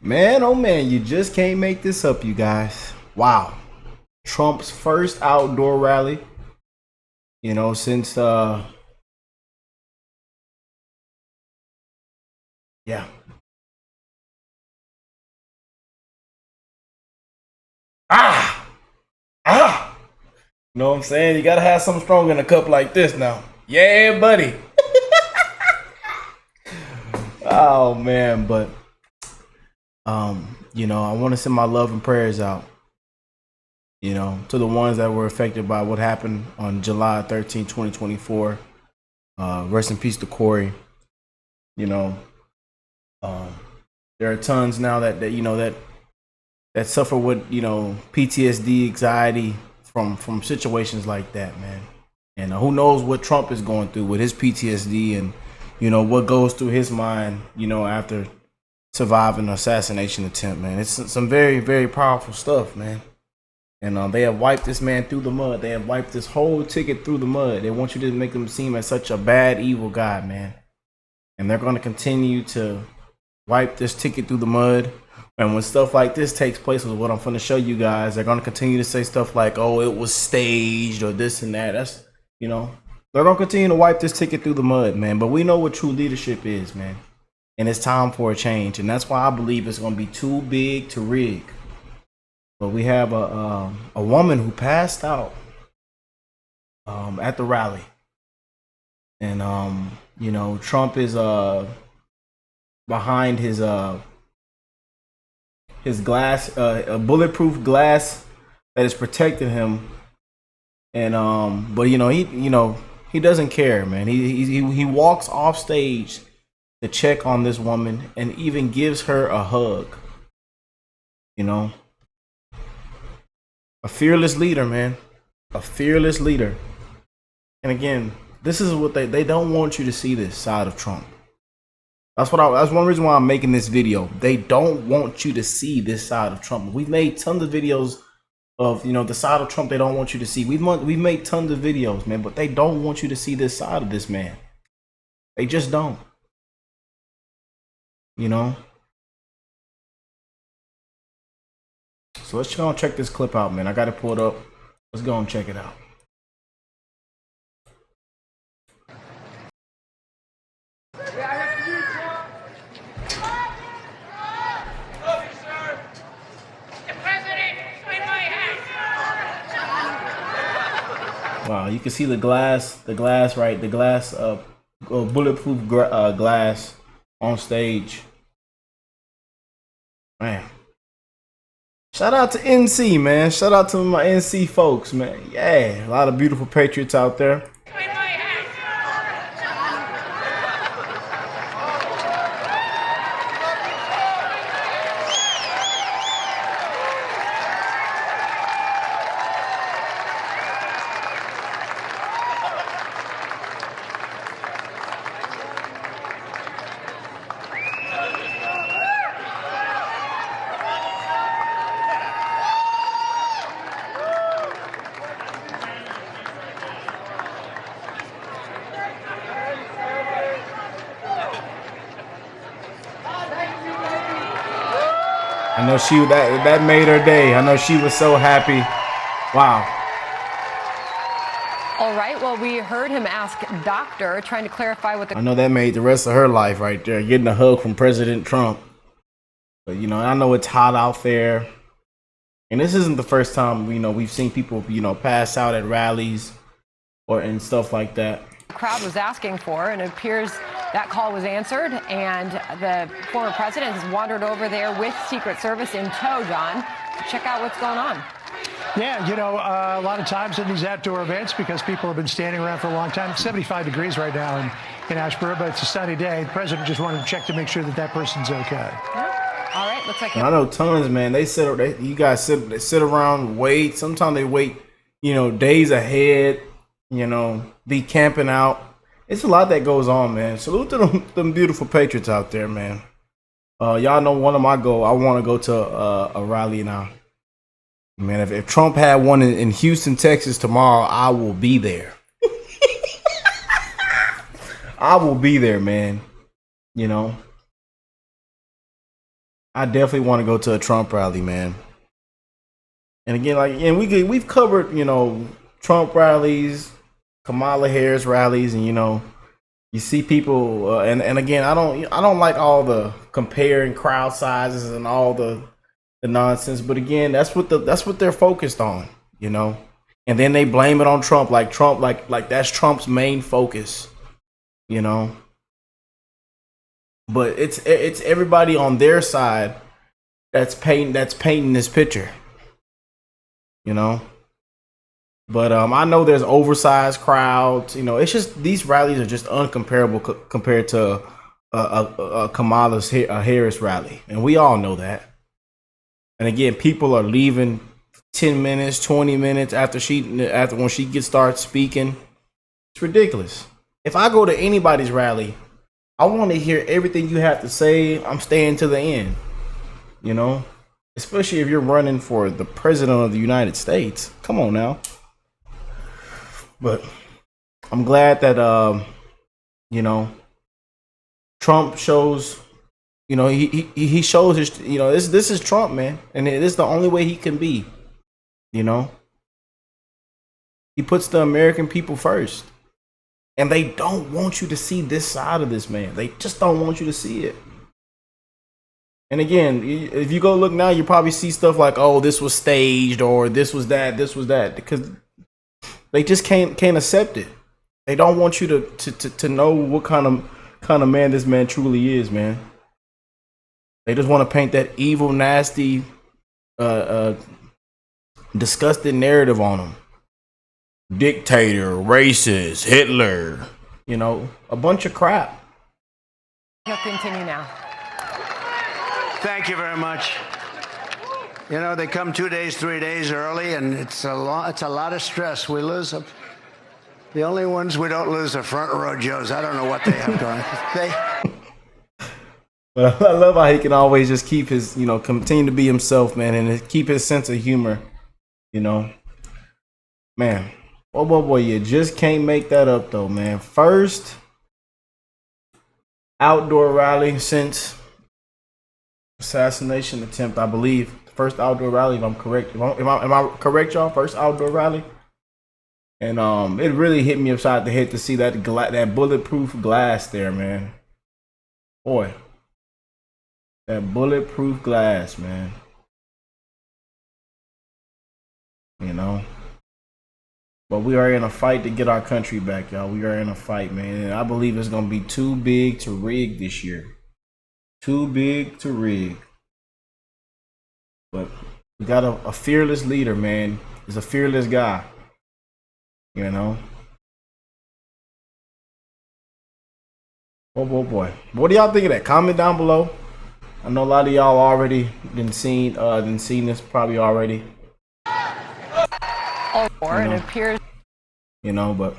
Man, oh man, you just can't make this up, you guys. Wow. Trump's first outdoor rally, since yeah. Ah! Ah! You know what I'm saying? You gotta have something strong in a cup like this now. Yeah, buddy. Oh man, but I want to send my love and prayers out, to the ones that were affected by what happened on July 13, 2024. Rest in peace to Corey. Um, there are tons now that suffer with PTSD, anxiety from situations like that, man. And who knows what Trump is going through with his PTSD and what goes through his mind, after surviving an assassination attempt, man. It's some very, very powerful stuff, man. And they have wiped this man through the mud. They have wiped this whole ticket through the mud. They want you to make him seem as such a bad, evil guy, man. And they're going to continue to wipe this ticket through the mud. And when stuff like this takes place, is what I'm going to show you guys, they're going to continue to say stuff like, oh, it was staged or this and that. That's, they're going to continue to wipe this ticket through the mud, man. But we know what true leadership is, man. And it's time for a change. And that's why I believe it's going to be too big to rig. But we have a woman who passed out at the rally. And, Trump is behind his glass, a bulletproof glass that is protecting him. And but he doesn't care, man. He walks off stage to check on this woman and even gives her a hug. A fearless leader, man. A fearless leader. And again, this is what they don't want you to see this side of Trump. That's one reason why I'm making this video. They don't want you to see this side of Trump. We've made tons of videos of the side of Trump they don't want you to see. We've made tons of videos, man, but they don't want you to see this side of this man. They just don't. So let's go and check this clip out, man. I got it pulled up. Let's go and check it out. Wow, you can see the glass, right? The glass, bulletproof glass on stage. Man. Shout out to NC, man. Shout out to my NC folks, man. Yeah, a lot of beautiful patriots out there. I know that made her day. I know she was so happy. Wow. All right. Well, we heard him ask Doctor, trying to clarify what the. I know that made the rest of her life right there, getting a hug from President Trump. But I know it's hot out there, and this isn't the first time we've seen people pass out at rallies and stuff like that. The crowd was asking for, and it appears that call was answered, and the former president has wandered over there with Secret Service in tow, John, to check out what's going on. Yeah, a lot of times in these outdoor events, because people have been standing around for a long time, it's 75 degrees right now in Asheboro, but it's a sunny day. The president just wanted to check to make sure that person's okay. Yeah. All right, looks like I know tons, man. You guys sit around, wait. Sometimes they wait, days ahead, be camping out. It's a lot that goes on, man. Salute to them beautiful patriots out there, man. Y'all know one of my goals. I want to go to a rally now. Man, if Trump had one in Houston, Texas tomorrow, I will be there. I will be there, man. I definitely want to go to a Trump rally, man. And again, like, and we've covered, Trump rallies, Kamala Harris rallies, and you see people, and again, I don't like all the comparing crowd sizes and all the nonsense. But again, that's what they're focused on, And then they blame it on Trump, like that's Trump's main focus, But it's everybody on their side that's painting this picture, But I know there's oversized crowds. It's just these rallies are just uncomparable compared to Kamala's Harris rally, and we all know that. And again, people are leaving 10 minutes, 20 minutes after when she starts speaking. It's ridiculous. If I go to anybody's rally, I want to hear everything you have to say. I'm staying to the end, Especially if you're running for the president of the United States. Come on now. But I'm glad that Trump shows, he shows his, this is Trump, man, and it is the only way he can be, He puts the American people first, and they don't want you to see this side of this man. They just don't want you to see it. And again, if you go look now, you probably see stuff like, oh, this was staged, or this was that, because they just can't accept it. They don't want you to know what kind of man this man truly is, man. They just want to paint that evil, nasty, disgusting narrative on him. Dictator, racist, Hitler, a bunch of crap. He'll continue now. Thank you very much. They come 2 days, 3 days early, and it's a lot of stress. We lose them. The only ones we don't lose are front row Joes. I don't know what they have going. But I love how he can always just keep his, continue to be himself, man, and keep his sense of humor, Man, boy, you just can't make that up, though, man. First outdoor rally since assassination attempt, I believe. First outdoor rally, if I'm correct. Am I correct, y'all? First outdoor rally, and it really hit me upside the head to see that bulletproof glass there, man. Boy, that bulletproof glass, man. But we are in a fight to get our country back, y'all. We are in a fight, man, and I believe it's gonna be too big to rig this year. Too big to rig. But we got a fearless leader, man. He's a fearless guy. Oh, boy. What do y'all think of that? Comment down below. I know a lot of y'all already seen this probably already. It appears. But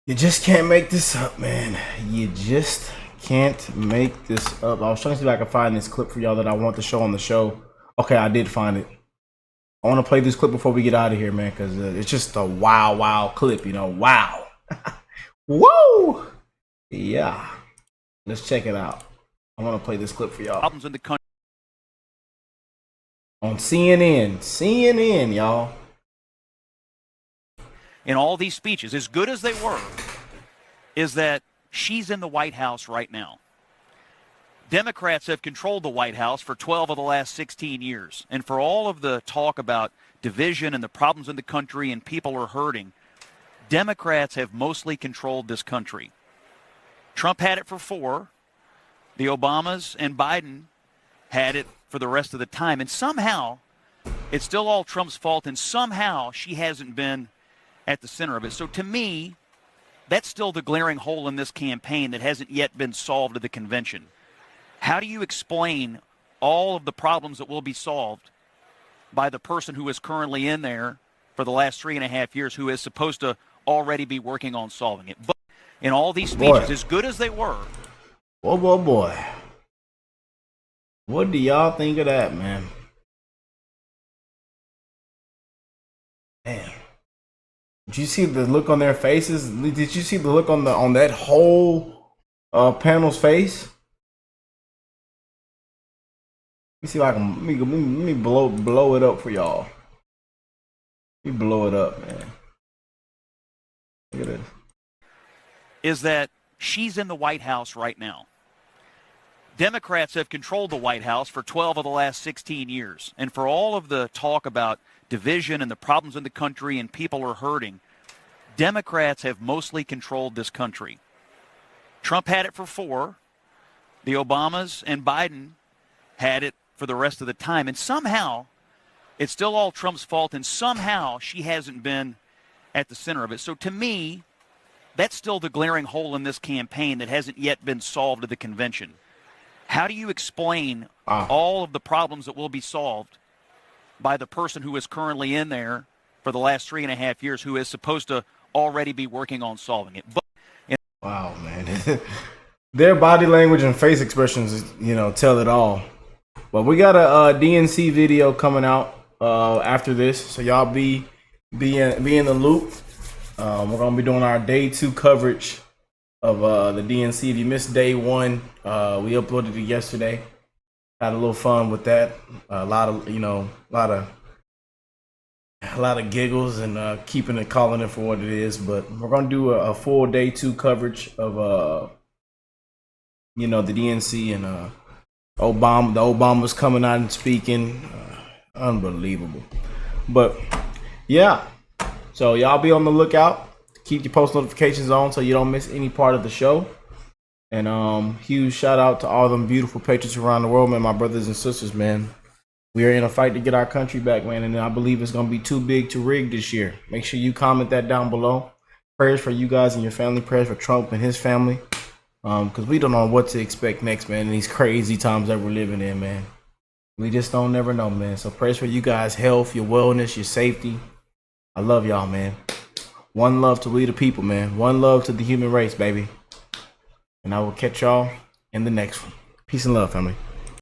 you just can't make this up, man. You just can't make this up. I was trying to see if I could find this clip for y'all that I want to show on the show. Okay, I did find it. I want to play this clip before we get out of here, man, because it's just a wow clip, Wow. Woo! Yeah. Let's check it out. I want to play this clip for y'all. Problems in the country. On CNN, y'all. In all these speeches, as good as they were, is that she's in the White House right now. Democrats have controlled the White House for 12 of the last 16 years. And for all of the talk about division and the problems in the country and people are hurting, Democrats have mostly controlled this country. Trump had it for 4. The Obamas and Biden had it for the rest of the time. And somehow, it's still all Trump's fault, and somehow she hasn't been at the center of it. So to me, that's still the glaring hole in this campaign that hasn't yet been solved at the convention. How do you explain all of the problems that will be solved by the person who is currently in there for the last 3.5 years, who is supposed to already be working on solving it? But in all these speeches, as good as they were. Boy. What do y'all think of that, man? Man. Did you see the look on their faces? Did you see the look on that whole panel's face? me see if I can let me blow it up for y'all. Let me blow it up, man. Look at this. Is that she's in the White House right now. Democrats have controlled the White House for 12 of the last 16 years. And for all of the talk about division and the problems in the country and people are hurting, Democrats have mostly controlled this country. Trump had it for 4. The Obamas and Biden had it for the rest of the time. And somehow, it's still all Trump's fault, and somehow she hasn't been at the center of it. So to me, that's still the glaring hole in this campaign that hasn't yet been solved at the convention. How do you explain all of the problems that will be solved by the person who is currently in there for the last 3.5 years, who is supposed to already be working on solving it? But wow, man. Their body language and face expressions, tell it all. But we got a DNC video coming out after this, so y'all be in the loop. We're gonna be doing our day 2 coverage of the DNC. If you missed day 1, we uploaded it yesterday. Had a little fun with that. A lot of giggles and calling it for what it is. But we're gonna do a full day 2 coverage of the DNC and Obama. The Obama's coming out and speaking. Unbelievable. But yeah, so y'all be on the lookout. Keep your post notifications on so you don't miss any part of the show. And huge shout out to all them beautiful patriots around the world, man. My brothers and sisters, man. We are in a fight to get our country back, man. And I believe it's gonna be too big to rig this year. Make sure you comment that down below. Prayers for you guys and your family. Prayers for Trump and his family. Because we don't know what to expect next, man, in these crazy times that we're living in, man. We just don't never know, man. So prayers for you guys' health, your wellness, your safety. I love y'all, man. One love to we the people, man. One love to the human race, baby. And I will catch y'all in the next one. Peace and love, family.